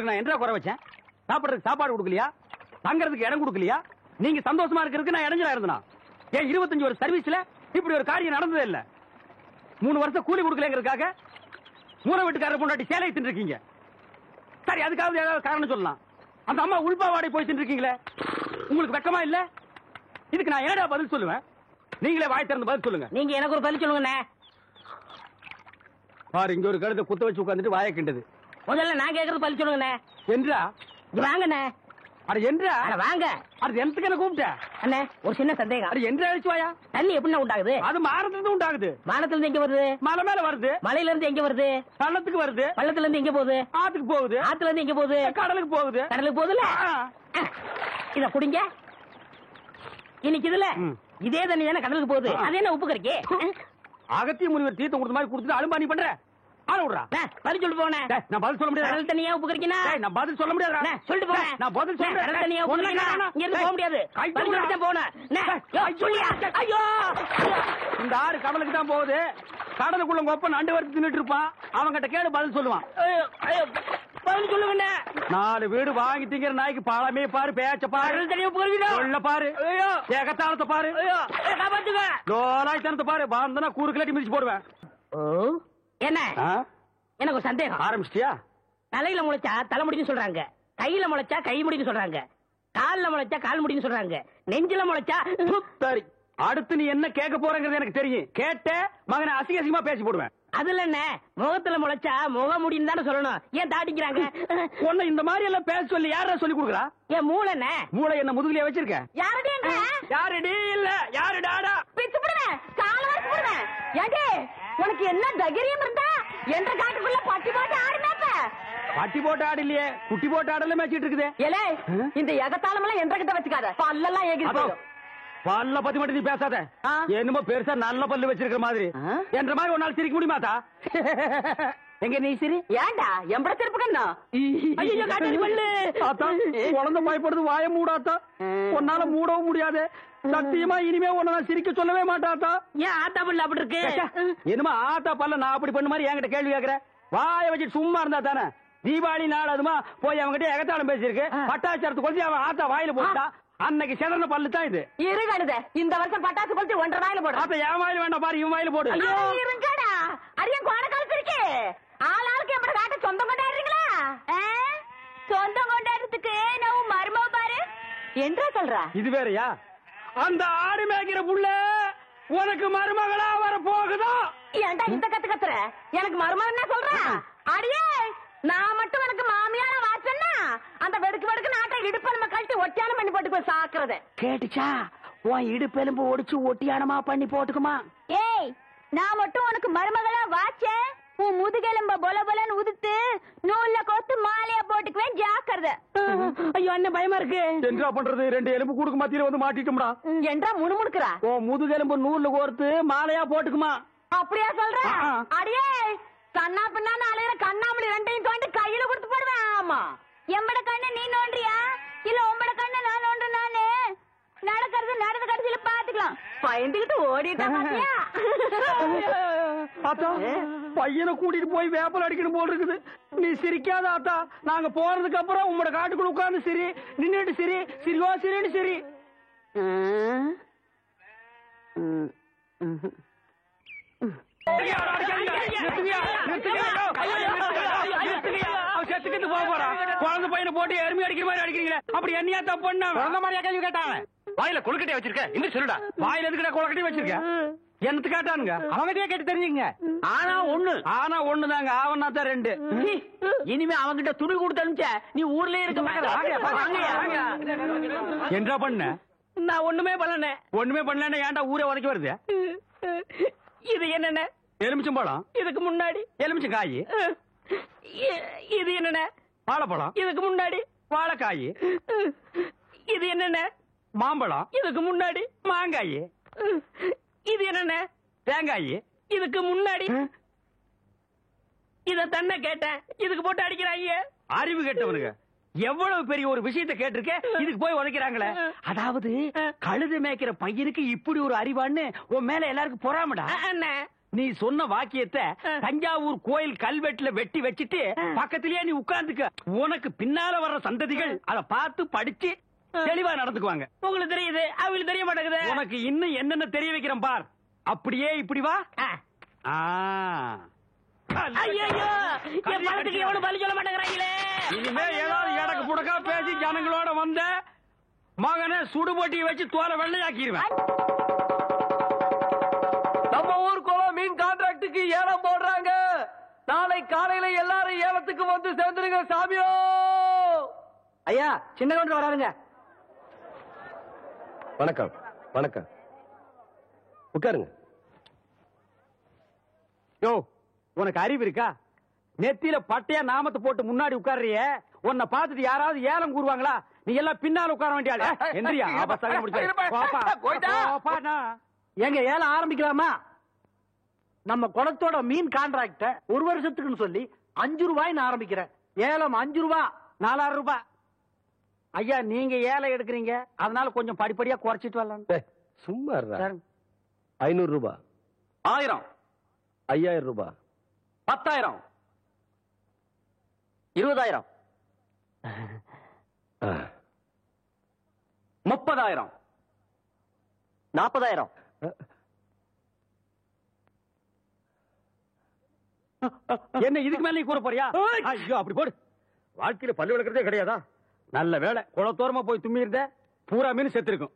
நான் என்ன குறை வச்சேன்? சாப்பிடுறதுக்கு சாப்பாடு கொடுக்கலையா? தங்கறதுக்கு இடம் கொடுக்கலையா? நீங்க சந்தோஷமா இருக்கிறதுக்கு நான் இடைஞ்சலா இருந்தனா? ஏன் 25 வருஷம் சர்வீஸ்ல இப்படி ஒரு காரியம் நடந்ததே இல்ல. 3 வருஷம் கூலி கொடுக்கலங்கிறதுக்காக மூண வீட்டுக்காரர் பொண்டாட்டி சேலை தின்னுருக்கீங்க. சரி, அதுக்காவது ஏதாவது காரணம் சொல்லலாம். அந்த அம்மா உள்பாவாடை போய் தின்னுருக்கீங்களே, உங்களுக்கு வெக்கமா இல்ல? இதுக்கு நான் என்னடா பதில் சொல்லுவேன்? நீங்களே வாய் திறந்து பதில் சொல்லுங்க. நீங்க எனக்கு ஒரு பதில் சொல்லுங்க. பாரு, இங்க ஒரு கழுதை குத்த வச்சு உட்காந்துட்டு வாய கிண்டது. முதல்ல நான் கேக்குறது பதில் சொல்லுங்க. என்றா வாங்கண்ணே. அட என்றா வாங்க. அது எந்தக்கு என்ன கூப்பிட்ட? அண்ணே, ஒரு சின்ன சந்தேகம். அது என்ற அழிச்சு வாயா. தண்ணி எப்படி உண்டாகுது? அது மானத்துல இருந்து உண்டாகுது. வானத்துல இருந்து எங்க வருது? மலை மேல வருது. மலையில இருந்து எங்க வருது? பள்ளத்துக்கு வருது. பள்ளத்துல இருந்து எங்க போகுது? ஆத்துக்கு போகுது. ஆத்துல இருந்து எங்க போகுது? கடலுக்கு போகுது. கடலுக்கு போகுதுல. இத குடிங்க. இன்னைக்கு இதுல இதே தண்ணி தானே கடலுக்கு போகுது. அது என்ன உப்பு கறிக்கு? அகத்திய முனிவர் தீர்த்தம் கொடுத்த மாதிரி கொடுத்துட்டு அலும்பா நீ பண்ற. ஆள விடுறா. பதில் சொல்லிட்டு போனேன். நான் பதில் சொல்ல முடியாது. கடல் தண்ணியா உப்பு கறிக்கினா? நான் பதில் சொல்ல முடியாது. சொல்லிட்டு போனேன். நான் பதில் சொல்றேன். கடல் தண்ணியா உப்பு கறிக்கினா? இங்க இருந்து போக முடியாது. பதில் சொல்லிட்டு போனேன். சொல்லியா? ஐயோ, இந்த ஆறு கடலுக்கு தான் போகுது. கடலுக்குள்ள கொப்ப நண்டு வரைக்கும் தின்னுட்டு இருப்பான். அவன்கிட்ட கேடு பதில் சொல்லுவான். பதில் சொல்லுங்க. 4 வீடு வாங்கி திங்கிற நாய்க்கு பாலமே பாரு, பேச்ச பாரு, கடல் தண்ணியா உப்பு கறிக்கினா? சொல்ல பாரு, ஏகத்தாளத்தை பாரு, லோலாய்த்தனத்தை பாரு. பாந்தனா கூறு கிளட்டி மிதிச்சு போடுவேன். என்ன? எனக்கு ஒரு சந்தேகம். ஆரம்பிச்சிட்டியா? தலையில முளைச்சா தலைமுடின்னு சொல்றாங்க, கையில முளைச்சா கை முடின்னு சொல்றாங்க, கால்ல முளைச்சா கால் முடின்னு சொல்றாங்க, நெஞ்சில முளைச்சா. சரி, அடுத்து நீ என்ன கேட்க போறங்கிறது எனக்கு தெரியும். கேட்ட மகனை அசிங்க அசிங்கமா பேசி போடுவேன். அதுல என்ன, முகத்துல முளைச்சா முக முடின்னு தானே சொல்லணும். ஏன் தாட்டிக்கிறாங்க? ஒன்னு இந்த மாதிரி எல்லாம் பேச சொல்லி யாரா சொல்லி கொடுக்குறா? ஏன் மூளை என்ன? மூளை என்ன முதுகுலயே வச்சிருக்க? யாருடி இல்ல யாரு டாடா பிச்சு போடுவேன், கால வச்சு போடுவேன். ஏடி, உனக்கு என்ன தைரியம் இருந்தா என்ற காட்டுக்குள்ள பட்டி போட்டு ஆடுனப்ப? பட்டி போட்டு ஆடு இல்லையே, குட்டி போட்டு ஆடல மேய்ச்சிட்டு இருக்குது. ஏலே, இந்த எகத்தாளம் எல்லாம் என்ற கிட்ட வச்சுக்காத, பல்லெல்லாம் ஏகி போயிடும். பல்ல பத்தி மட்டும் நீ பேசாத. என்னமோ பெருசா நல்ல பல்லு வச்சிருக்கிற மாதிரி. என்ற மாதிரி ஒரு நாள் சிரிக்க முடியுமாத்தா? எங்க நீ சிரி? ஏண்டா எம்பட திருப்பு கண்ணா? ஐயோ, காட்டாடி பல்லு. ஆத்தா, குழந்தை பயப்படுது, வாய மூடாத்தா. உன்னால மூடவும் முடியாது. சத்தியமா இனிமே உன்னை நான் சிரிக்க சொல்லவே மாட்டாத்தா. ஏன் ஆத்தா பல்லு அப்படி இருக்கு? என்னமா ஆத்தா பல்ல நான் அப்படி பண்ண மாதிரி என்கிட்ட கேள்வி கேக்குற? வாய வச்சுட்டு சும்மா இருந்தா தானே. தீபாவளி நாள் அதுமா போய் அவங்ககிட்ட எகத்தாளம் பேசியிருக்கு. பட்டாச்சாரத்து கொண்டு அவன் ஆத்தா வாயில போட்டா. அன்னைக்கு செதறன பல்லு தான் இது. இருங்கடுத, இந்த வருஷம் பட்டாசு கொளுத்தி 1.5 வாயில போடு. ஆத்தா என் வாயில வேண்டாம் பாரு, இவன் வாயில போடு. இருங்கடா, அரியன் கோண காலத்து இருக்கு. ஆளாளுக்கு எப்படி காட்ட சொந்தம் கொண்டாடுறீங்களா? சொந்தம் கொண்டாடுறதுக்கு நான் மருமவ பாரு என்றா சொல்றா. இது வேறயா? அந்த ஆடு மேய்க்கிற புள்ள உனக்கு மருமகளா வர போகுதா? ஏன்டா இந்த கத்து கத்துற? எனக்கு மருமகன் என்ன சொல்ற? அடியே, நான் மட்டும் எனக்கு மாமியார வாச்சன்னா அந்த வெடுக்கு வெடுக்கு நாட்டை இடுப்பெலும்பு கழட்டி ஒட்டியானம் பண்ணி போட்டு போய் சாக்குறது கேட்டுச்சா? உன் இடுப்பெலும்பு ஒடிச்சு ஒட்டியானமா பண்ணி போட்டுக்குமா? ஏய், நான் மட்டும் உனக்கு மருமகளா வாச்சேன், உன் முதுகெலும்ப பொல பொலன்னு உதுத்து நூல்ல கோத்து மாலையா போட்டுக்குவேன், ஜாக்கிரதை. ஐயோ, அண்ணன் பயமா இருக்கு. என்ன பண்றது? 2 எலும்பு கூடுக்கு மத்தியில வந்து மாட்டிட்டோம்டா. என்றா முணுமுணுக்குறா? ஓ, முதுகெலும்பு நூல்ல கோர்த்து மாலையா போட்டுக்குமா? அப்படியா சொல்ற? அடியே, கண்ணா பின்னான்னு அலையிற கண்ணாமணி 2ஐயும் தோண்டி கையில கொடுத்து போடுவேன். ஆமா, எம்பட கண்ணு நீ நோண்டியா இல்ல உம்பட கண்ணு நான் நோண்டு? நானு நடக்கிறது நடந்த கடைசியில பாத்துக்கலாம். பயந்துகிட்டு ஓடிட்டா பாத்தியா? ஆத்தா, பையனை கூட்டிட்டு போய் வேப்பல் அடிக்கணும் போல் இருக்குது. நீ சிரிக்காத ஆத்தா. நாங்க போறதுக்கு அப்புறம் உங்களோட காட்டுக்குள்ள உட்கார்ந்து சிரி, நின்னுட்டு சிரி, சிரிவா சிரின்னு சிரி. குழந்தை பையனை போட்டு எருமை அடிக்கிற மாதிரி அடிக்கிறீங்களே, அப்படி என்னையா தப்பு பண்ண? குழந்தை மாதிரியா கேள்வி கேட்டாங்க. வாயில கொழுக்கட்டையா வச்சிருக்க? இன்னும் சொல்லுடா. வாயில எதுக்குடா கொழுக்கட்டையும் வச்சிருக்க? எனக்கு கேட்டானுங்க. அவங்ககிட்டயே கேட்டு தெரிஞ்சுங்க. ஆனா ஒண்ணுதாங்க, ஆவனா தான் 2. இனிமே அவங்கிட்ட துணி கொடுத்து அனுப்பிச்ச நீ ஊர்லயே இருக்க மாட்டே. என்ன பண்ண? நான் ஒண்ணுமே பண்ணல. ஒண்ணுமே பண்ணல. ஏன்டா ஊரே உதைக்க வருது? இது என்னென்ன? எலுமிச்சம்பழம். இதுக்கு முன்னாடி எலுமிச்சங்காய். இது என்னென்ன? வாழைப்பழம். இதுக்கு முன்னாடி வாழைக்காய். இது என்னென்ன? மாம்பழம். இதுக்கு முன்னாடி மாங்காய். இது என்னென்ன? தேங்காய். இதுக்கு முன்னாடி இத தன்னை கேட்டேன், இதுக்கு போட்டு அடிக்கிறாங்க. அறிவு கேட்டவனுங்க எவ்வளவு பெரிய ஒரு விஷயத்தை கேட்டிருக்க, இதுக்கு போய் உதைக்கிறாங்களே. அதாவது கழுது மேய்க்கிற பையனுக்கு இப்படி ஒரு அறிவான்னு உன் மேல எல்லாருக்கும் பொறாமடா. நீ சொன்ன வாக்கியத்தை தஞ்சாவூர் கோயில் கல்வெட்டுல வெட்டி வச்சிட்டு பக்கத்திலேயே நீ உட்கார்ந்துக்க. உனக்கு பின்னால வர்ற சந்ததிகள் அத பார்த்து படிச்சு தெளிவா நடந்துக்குவாங்க. உங்களுக்கு தெரியுது, அவங்களுக்கு தெரிய மாட்டேங்குது. உனக்கு இன்னும் என்னென்ன தெரிய வைக்கிறேன் பார். அப்படியே இப்படி வா. ஐயோ, என் பணத்துக்கு எவ்வளவு பலி சொல்ல மாட்டேங்கிறாங்களே. இனிமே ஏதாவது எடக்கு புடக்கா பேசி ஜனங்களோட வந்த மகனை சுடுபொட்டியை வச்சு தோலை வெள்ளையாக்கிடுவேன். நம்ம ஊர் குளம் மீன் கான்ட்ராக்டுக்கு ஏலம் போடுறாங்க. நாளை காலையில எல்லாரும் ஏலத்துக்கு வந்து சேர்ந்துருங்க சாமியோ. ஐயா, சின்ன கவுண்டர் வராருங்க. வணக்கம். வணக்கம். உட்காருங்க. யோ, உனக்கு அறிவு இருக்கா? நெத்தியில பட்டையா நாமத்தை போட்டு முன்னாடி உட்கார்றிய, உன்னை பார்த்துட்டு யாராவது ஏலம் கூறுவாங்களா? நீ எல்லாம் பின்னால உட்கார வேண்டிய எங்க ஏலம் ஆரம்பிக்கலாமா? நம்ம குளத்தோட மீன் கான்ட்ராக்ட ஒரு வருஷத்துக்குன்னு சொல்லி 5 ரூபாய் ஆரம்பிக்கிறேன். ஏலம் 5 ரூபாய், 4000 ரூபாய். ஐயா, நீங்க ஏலம் எடுக்கிறீங்க, அதனால கொஞ்சம் படிப்படியா குறைச்சிட்டு வரலாம். சும்மா 500 ரூபாய், 1000, 5000 ரூபாய், 10,000, 20,000, 30,000, 40,000. என்ன இதுக்கு மேல நீ கூற போறியா? ஐயோ, அப்படி போடு. வாழ்க்கையில பல்லு விளக்குறதே கிடையாதா? நல்ல வேலை, குளத்தோரமா போய் தும்மி இருந்த பூரா மீன் செத்து இருக்கும்.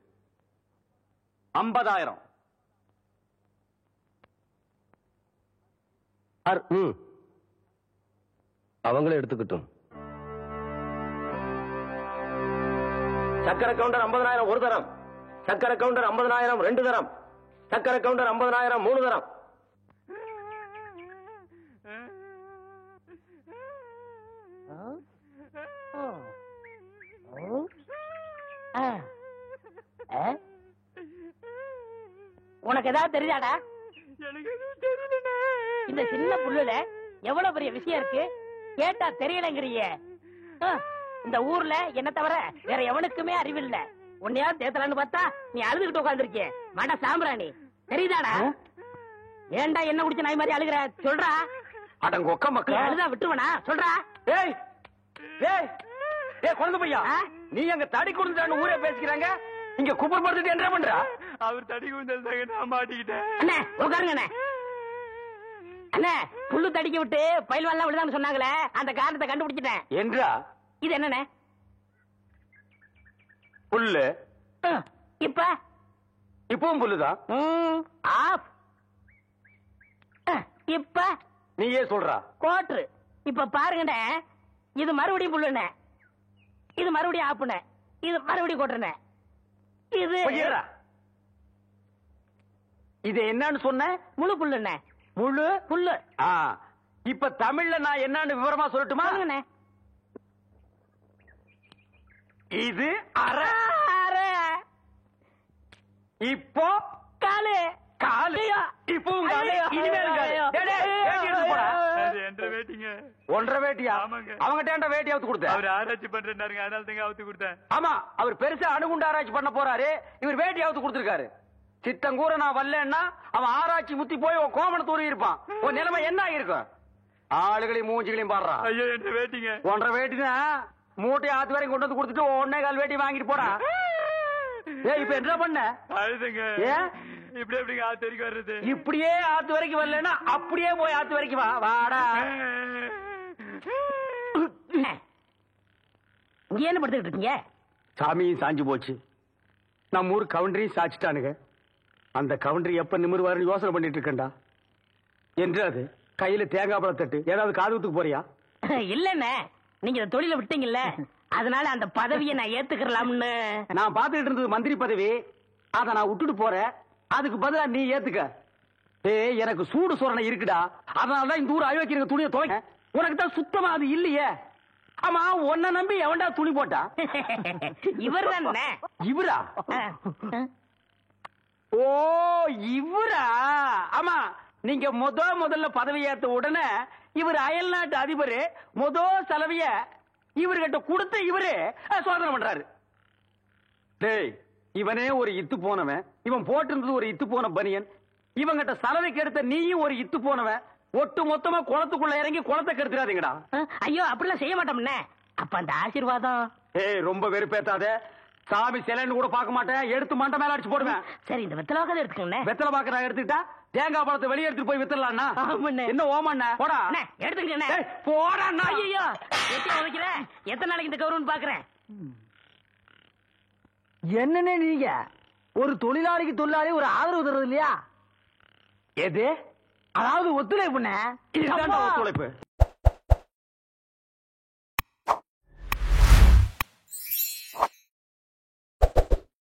50,000. அவங்களே எடுத்துக்கிட்டும். சக்கரை கவுண்டர் 50,000 ஒரு தரம், சக்கரை கவுண்டர் 50,000 2 தரம், சக்கரை கவுண்டர் 50,000 3 தரம். உனக்கு ஏதாவது தெரியாதா? இந்த சின்ன புல்லுல எவ்வளவு பெரிய விஷயம் இருக்கு, கேட்டா தெரியலங்கிறிய. இந்த ஊர்ல என்ன தவிர வேற எவனுக்குமே அறிவில்ல. உன்னையா தேத்தலான்னு பார்த்தா நீ அழுதுகிட்டு உட்காந்துருக்கிய. மட சாம்பிராணி, தெரியுதாடா? ஏண்டா என்ன குடிச்ச நாய் மாதிரி அழுகுற? சொல்றா. அடங்க ஒக்க மக்கள் அழுதா விட்டுருவனா? சொல்றா. ஏய் ஏய் ஏய், குழந்தை பையா, நீ அங்க தடி குடுந்தான்னு ஊரே பேசிக்கிறாங்க, இங்க குப்பர் படுத்துட்டு என்ன பண்றா? அவர் தடி குடுந்தாங்க, நான் மாட்டிக்கிட்டேன். அண்ணே உட்காருங்க அண்ணே. அண்ணே, புல்லு தடிக்க விட்டு பயில்வான்லாம் விடுதான்னு சொன்னாங்களே, அந்த காரணத்தை கண்டுபிடிச்சிட்டேன். என்றா? இது என்னண்ணே? புல்லு. இப்ப இப்பவும் புல்லுதான். ஆஃப். இப்ப நீயே சொல்றா. கோட்ரு. இப்ப பாருங்கண்ணே, இது மறுபடியும் புல்லுண்ணே, இது மறுபடியும் ஆப்புண்ணே, இது மறுபடியும் கோட்டுறண்ணே. இது பொய்யரா. இது என்னன்னு சொன்ன? முழு புல்லுண்ணே. முழு புல்லு. இப்ப தமிழ்ல நான் என்னன்னு விவரமா சொல்லட்டுமா? சொல்லுங்கண்ணே. இது அரை. இப்போ காலு. காலு. இப்பவும் காலு. இனிமேலும் காலு. டேய், டேய், வேட்டி எடுத்து போடா. என்ற வேட்டிங்க. 1.5 வேட்டியா? ஆமாங்க. அவங்கிட்ட வேட்டி அவுத்து கொடுத்த. அவர் ஆராய்ச்சி பண்றாருங்க, அதனால தாங்க அவுத்து கொடுத்தேன். ஆமா, அவர் பெருசா அணுகுண்டு ஆராய்ச்சி பண்ண போறாரு, இவர் வேட்டி அவுத்து கொடுத்திருக்காரு. சித்தங்கூர நான் வரலன்னா அவன் ஆராய்ச்சி முத்தி போய் உன் கோமண தூரி இருப்பான். உன் நிலைமை என்ன ஆகிருக்கும்? ஆளுகளையும் மூஞ்சிகளையும் பாடுறான். ஐயோ, என்ற வேட்டிங்க. 1.5 வேட்டினா மூட்டை ஆத்து வரைக்கும் கொண்டு வந்து கொடுத்துட்டு 1.25 வேட்டி வாங்கிட்டு போடா. ஏய், இப்ப என்ன பண்ண? அழுதுங்க. ஏன் இப்படி எப்படிங்க ஆத்து வரைக்கும் வர்றது? இப்படியே ஆத்து வரைக்கும் வரலன்னா அப்படியே போய் ஆத்து வரைக்கும் வா. வாடா. இங்க என்ன படுத்துக்கிட்டு இருக்கீங்க? சாமியும் சாஞ்சு போச்சு, நம்ம ஊர் கவுண்டரையும் சாச்சிட்டானுங்க. அந்த கவுண்டரி எப்ப நிமிர்வாருன்னு யோசனை பண்ணிட்டு இருக்கேன்டா. என்று அது கையில தேங்காய் பழம் தட்டு, ஏதாவது காதுகுத்துக்கு போறியா? இல்லண்ணே, நீங்க இந்த தொழில விட்டீங்கல்ல, அதனால அந்த பதவியை நான் ஏத்துக்கலாம்னு. நான் பாத்துக்கிட்டு இருந்தது மந்திரி பதவி, அத நான் விட்டுட்டு போறேன். அதுக்கு பதிலா நீ ஏத்துக்க. ஏய், எனக்கு சூடு சொரணை இருக்குடா, அதனாலதான் இந்த ஊர் அயோக்கிய துணியை துவைக்க. உனக்கு தான் சுத்தமா அது இல்லையே. ஆமா, உன்னை நம்பி எவன்டா துணி போட்டா? இவர் தானே. இவரா? ஓ, இவரா? ஆமா, நீங்க முதல்ல பதவி ஏத்த உடனே இவர் அயல் நாட்டு அதிபர் செலவிய இவர்கிட்ட கொடுத்து இவரு சோதனை பண்றாரு. டேய், இவனே ஒரு இத்து போனவன், இவன் போட்டிருந்தது ஒரு இத்து போன பனியன். இவங்கிட்ட சலவைக்கு எடுத்த நீயும் ஒரு இத்து போனவன் ஒட்டு மொத்தமா குளத்துக்குள்ள இறங்கி குளத்தை கெடுத்துறாதீங்கடா. ஐயோ அப்படிலாம் செய்ய மாட்டோம்னே. அப்ப அந்த ஆசீர்வாதம். ஏய் ரொம்ப வெறுப்பேத்தாத. சாமி சிலைன்னு கூட பார்க்க மாட்டேன், எடுத்து மண்டை மேல அடிச்சு போடுவேன். சரி இந்த வெத்தலை வாக்காத எடுத்துக்கோங்க. வெத்தலை பாக்க நான் எடுத்துக்கிட்டா தேங்காய் பழத்தை வெளியே எடுத்துட்டு போய் வித்துடலாம்னா என்ன ஓமண்ண போடா எடுத்துக்கண்ணே. போடா. ஐயோ எத்தனை உதைக்கிற? எத்தனை நாளைக்கு இந்த கௌரவம் பாக்குறேன். என்னன்னே நீங்க ஒரு தொழிலாளிக்கு தொழிலாளி ஒரு ஆதரவு தர்றது இல்லையா? எது அதாவது ஒத்துழைப்புண்ணே. இதுதான் ஒத்துழைப்பு.